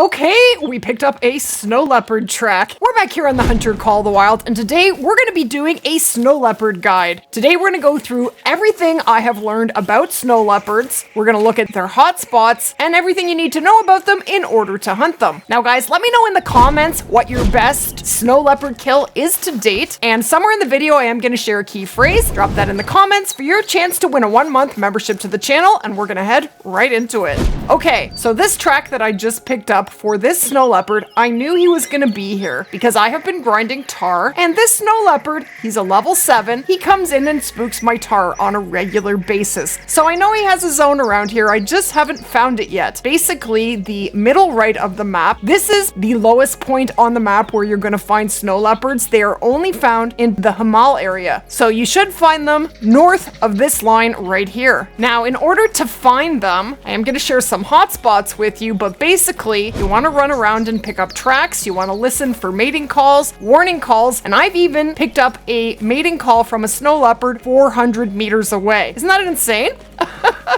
Okay, we picked up a snow leopard track. We're back here on the Hunter Call of the Wild, and today we're going to be doing a snow leopard guide. Today we're going to go through everything I have learned about snow leopards. We're going to look at their hotspots and everything you need to know about them in order to hunt them. Now guys, let me know in the comments what your best snow leopard kill is to date, and somewhere in the video I am going to share a key phrase. Drop that in the comments for your chance to win a 1-month membership to the channel, and we're going to head right into it. Okay, so this track that I just picked up for this snow leopard, I knew he was gonna be here because I have been grinding tar, and this snow leopard, he's a level 7. He comes in and spooks my tar on a regular basis. So I know he has a zone around here, I just haven't found it yet. Basically, the middle right of the map, this is the lowest point on the map where you're gonna find snow leopards. They are only found in the Himal area. So you should find them north of this line right here. Now, in order to find them, I am gonna share some hotspots with you, but basically, you want to run around and pick up tracks, you want to listen for mating calls, warning calls, and I've even picked up a mating call from a snow leopard 400 meters away. Isn't that insane?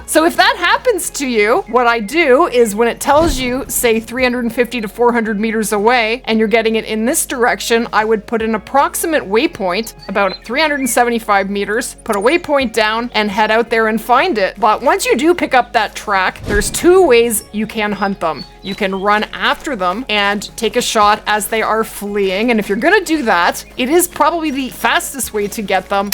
So if that happens to you, what I do is when it tells you, say 350 to 400 meters away, and you're getting it in this direction, I would put an approximate waypoint, about 375 meters, put a waypoint down, and head out there and find it. But once you do pick up that track, there's two ways you can hunt them. You can run after them and take a shot as they are fleeing, and if you're gonna do that, it is probably the fastest way to get them,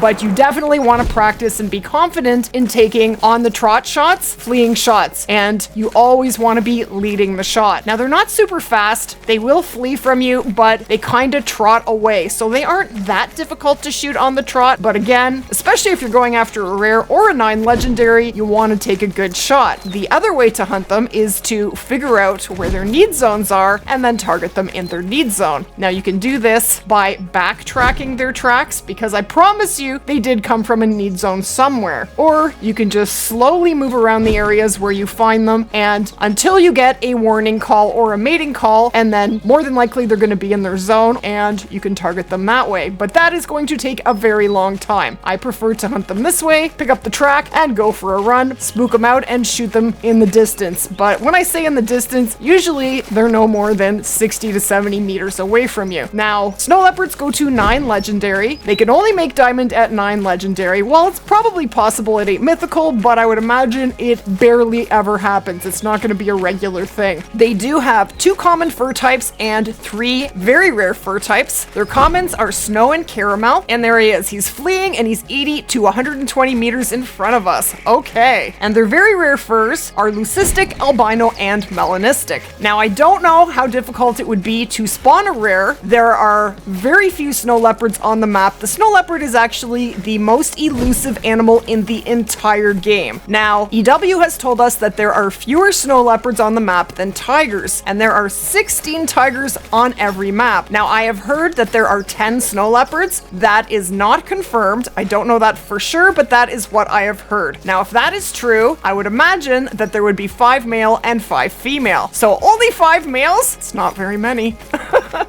but you definitely want to practice and be confident in taking on the trot shots, fleeing shots, and you always want to be leading the shot. Now, they're not super fast, they will flee from you, but they kind of trot away, so they aren't that difficult to shoot on the trot, but again, especially if you're going after a rare or a 9 legendary, you want to take a good shot. The other way to hunt them is to figure out where their need zones are and then target them in their need zone. Now, you can do this by backtracking their tracks, because I promise you they did come from a need zone somewhere, or you can just slowly move around the areas where you find them and until you get a warning call or a mating call, and then more than likely they're going to be in their zone and you can target them that way, but that is going to take a very long time. I prefer to hunt them this way, pick up the track and go for a run, spook them out and shoot them in the distance. But when I say in the distance, usually they're no more than 60 to 70 meters away from you. Now, snow leopards go to 9 legendary. They can only make diamond at 9 legendary. Well, it's probably possible at 8 mythical, but I would imagine it barely ever happens. It's not going to be a regular thing. They do have 2 common fur types and 3 very rare fur types. Their commons are snow and caramel, and there he is. He's fleeing and he's 80 to 120 meters in front of us. Okay. And their very rare furs are leucistic, albino, and melanistic. Now, I don't know how difficult it would be to spawn a rare. There are very few snow leopards on the map. The snow leopard is actually the most elusive animal in the entire game. Now, EW has told us that there are fewer snow leopards on the map than tigers, and there are 16 tigers on every map. Now, I have heard that there are 10 snow leopards. That is not confirmed. I don't know that for sure, but that is what I have heard. Now, if that is true, I would imagine that there would be 5 male and 5 female. So only 5 males? It's not very many.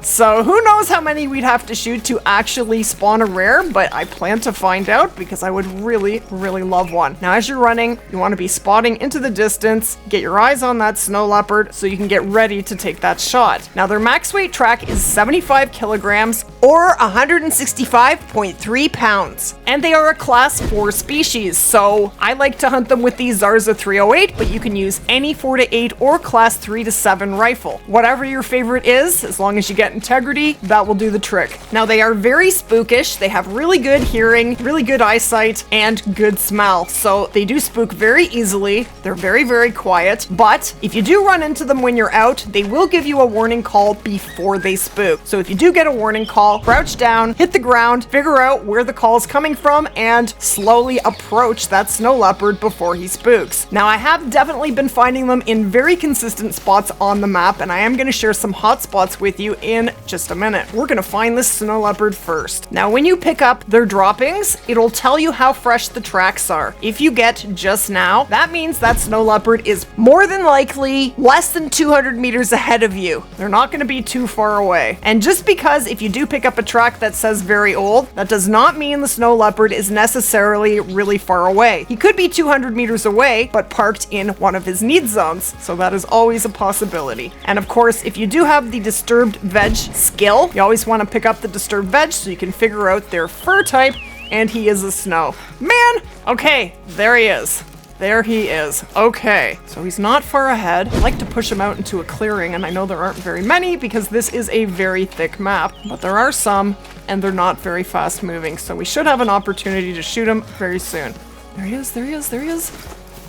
So who knows how many we'd have to shoot to actually spawn a rare, but I plan to find out because I would really, really love one. Now, as you're running, you want to be spotting into the distance, get your eyes on that snow leopard so you can get ready to take that shot. Now, their max weight track is 75 kilograms or 165.3 pounds, and they are a class 4 species, so I like to hunt them with the Zarza 308, but you can use any 4 to 8 or class 3 to 7 rifle. Whatever your favorite is, as long as you get integrity, that will do the trick. Now, they are very spookish. They have really good hearing, really good eyesight, and good smell. So they do spook very easily. They're very, very quiet. But if you do run into them when you're out, they will give you a warning call before they spook. So if you do get a warning call, crouch down, hit the ground, figure out where the call is coming from, and slowly approach that snow leopard before he spooks. Now, I have definitely been finding them in very consistent spots on the map, and I am going to share some hotspots with you in just a minute. We're gonna find this snow leopard first. Now, when you pick up their droppings, it'll tell you how fresh the tracks are. If you get just now, that means that snow leopard is more than likely less than 200 meters ahead of you. They're not gonna be too far away. And just because if you do pick up a track that says very old, that does not mean the snow leopard is necessarily really far away. He could be 200 meters away, but parked in one of his need zones. So that is always a possibility. And of course, if you do have the disturbed veg skill, you always want to pick up the disturbed veg so you can figure out their fur type, and he is a snow. Man! Okay, there he is. There he is. Okay, so he's not far ahead. I like to push him out into a clearing, and I know there aren't very many because this is a very thick map, but there are some, and they're not very fast moving, so we should have an opportunity to shoot him very soon. There he is, there he is, there he is.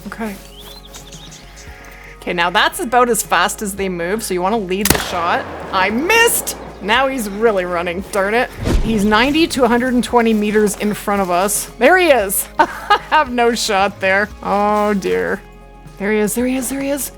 Okay. Okay, now that's about as fast as they move, so you want to lead the shot. I missed! Now he's really running, darn it. He's 90 to 120 meters in front of us. There he is! I have no shot there. Oh dear. There he is, there he is, there he is.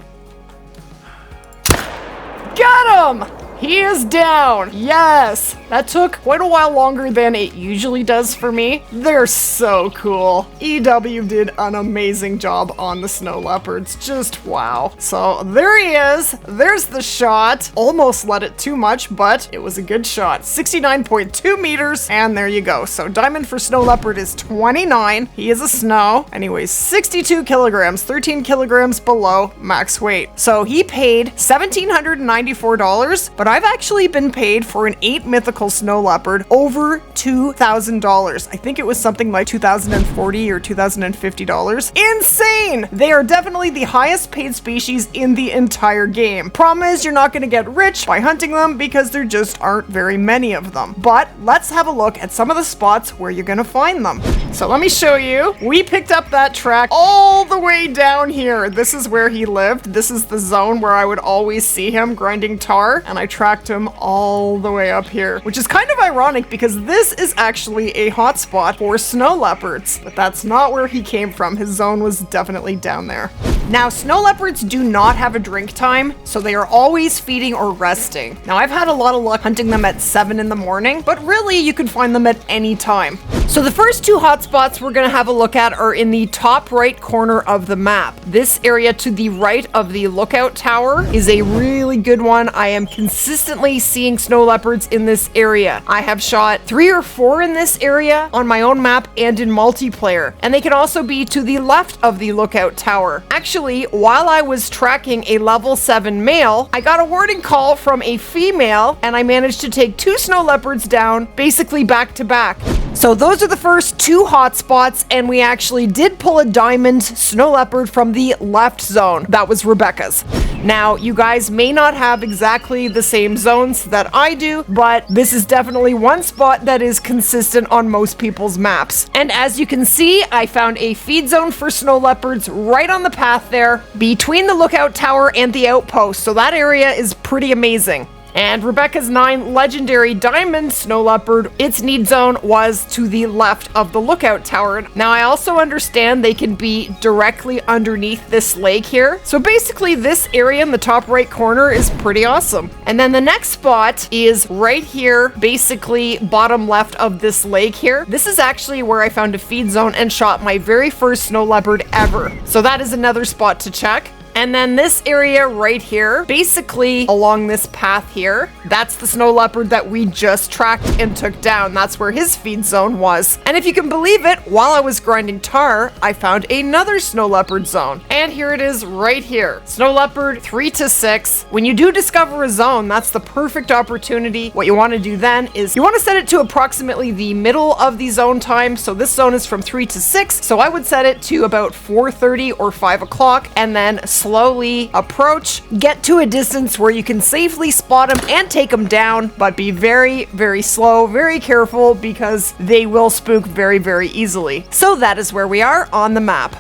Got him! He is down! Yes! That took quite a while longer than it usually does for me. They're so cool. EW did an amazing job on the snow leopards. Just wow. So there he is. There's the shot. Almost let it too much, but it was a good shot. 69.2 meters, and there you go. So diamond for snow leopard is 29. He is a snow, and he weighs 62 kilograms, 13 kilograms below max weight. So he paid $1,794, but I've actually been paid for an 8 mythical snow leopard over $2,000. I think it was something like $2,040 or $2,050. Insane! They are definitely the highest paid species in the entire game. Problem is, you're not going to get rich by hunting them because there just aren't very many of them. But let's have a look at some of the spots where you're going to find them. So let me show you. We picked up that track all the way down here. This is where he lived. This is the zone where I would always see him grinding tar, and I tracked him all the way up here, which is kind of ironic because this is actually a hotspot for snow leopards, but that's not where he came from. His zone was definitely down there. Now, snow leopards do not have a drink time, so they are always feeding or resting. Now, I've had a lot of luck hunting them at 7 in the morning, but really you can find them at any time. So the first two hotspots we're gonna have a look at are in the top right corner of the map. This area to the right of the lookout tower is a really good one. I am consistently seeing snow leopards in this area. I have shot 3 or 4 in this area on my own map and in multiplayer, and they can also be to the left of the lookout tower. Actually, while I was tracking a level 7 male, I got a warning call from a female, and I managed to take 2 snow leopards down, basically back to back. So those are the first 2 hotspots, and we actually did pull a diamond snow leopard from the left zone. That was Rebecca's. Now, you guys may not have exactly the same zones that I do, but this is definitely one spot that is consistent on most people's maps. And as you can see, I found a feed zone for snow leopards right on the path there, between the lookout tower and the outpost, so that area is pretty amazing. And Rebecca's 9 legendary diamond snow leopard, its need zone was to the left of the lookout tower. Now, I also understand they can be directly underneath this lake here. So basically this area in the top right corner is pretty awesome. And then the next spot is right here, basically bottom left of this lake here. This is actually where I found a feed zone and shot my very first snow leopard ever. So that is another spot to check. And then this area right here, basically along this path here, that's the snow leopard that we just tracked and took down. That's where his feed zone was. And if you can believe it, while I was grinding tar, I found another snow leopard zone. And here it is right here. Snow leopard 3 to 6. When you do discover a zone, that's the perfect opportunity. What you want to do then is you want to set it to approximately the middle of the zone time. So this zone is from 3 to 6. So I would set it to about 4:30 or 5 o'clock, and then slowly approach, get to a distance where you can safely spot them and take them down, but be very, very slow, very careful, because they will spook very, very easily. So that is where we are on the map.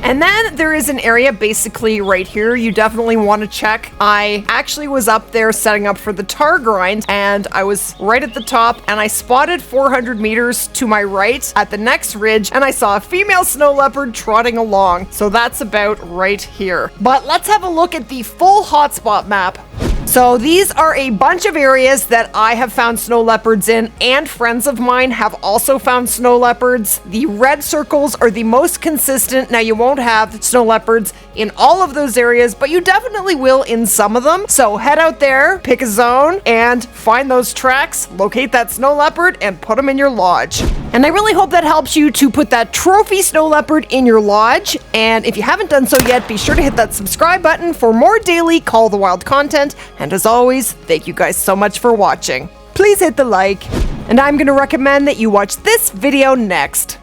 And then there is an area basically right here you definitely want to check. I actually was up there setting up for the tar grind, and I was right at the top, and I spotted 400 meters to my right at the next ridge, and I saw a female snow leopard trotting along. So that's about right here. But let's have a look at the full hotspot map. So these are a bunch of areas that I have found snow leopards in, and friends of mine have also found snow leopards. The red circles are the most consistent. Now, you won't have snow leopards in all of those areas, but you definitely will in some of them. So head out there, pick a zone, and find those tracks, locate that snow leopard, and put them in your lodge. And I really hope that helps you to put that trophy snow leopard in your lodge. And if you haven't done so yet, be sure to hit that subscribe button for more daily Call of the Wild content. And as always, thank you guys so much for watching. Please hit the like. And I'm going to recommend that you watch this video next.